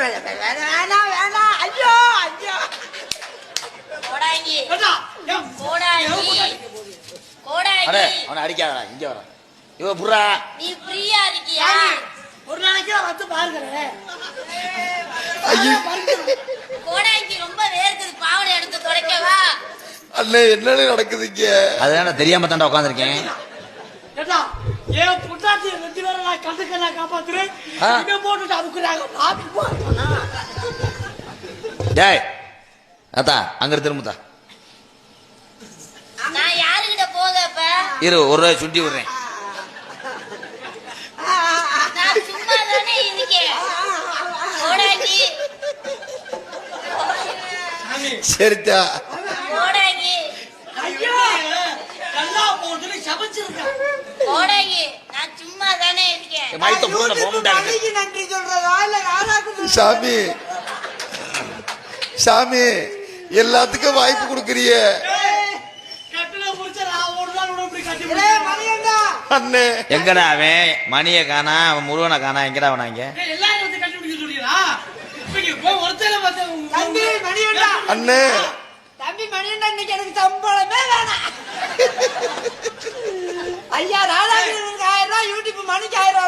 வேணாம் வேணாம். ஐயோ ஐயோ. கோடாங்கி அவனை அடிக்காதடா. இங்க வர இவ புறா. நீ ஃப்ரீயா இருக்கியா? ஒரு நாளைக்கு வந்து பாருங்க. கோடாங்கி ரொம்ப வேர்க்குது, பாவனை எடுத்து துடைக்கவா? அண்ணே என்னன்னு நடக்குது இங்க? அதுதான தெரியாம தாண்டா உட்காந்துருக்கேன். ஏன் புட்டாச்சி 2 பேரை நான் கண்டுக்க காப்பாத்துறேன். போட்டு அதுக்கு டேய் அத்தா அங்க திரும்புதா. நான் யாருகிட்ட போக இப்ப? இரு ஒரு ரூபாய் சுட்டி விடுறேன். நான் சும்மா தானே இருக்கேன். கோடாங்கி சரிதா. கோடாங்கி ஐயோ நல்லா போட்டு சமைச்சிருக்கேன். கோடாங்கி நான் சும்மா தானே இருக்கேன். மைத்த போன போமுட்டாங்க. நன்றி சொல்றதா இல்ல ராதாக்கு? சாமி சாமி எல்லாத்துக்கும் வாய்ப்பு கொடுக்கறிய. அண்ணே எங்கடா அவன்? மணியை காணா, அவன் முருகனை காணா. எங்கடா அவனாங்க? அண்ணே தம்பி மணியண்டா இன்னைக்கு எனக்கு சம்பளமே வேணாம். ஐயா ராதாகிருஷ்ணனுக்கு 1000 ரூபாய், யூடியூப் மணிக்கு 1000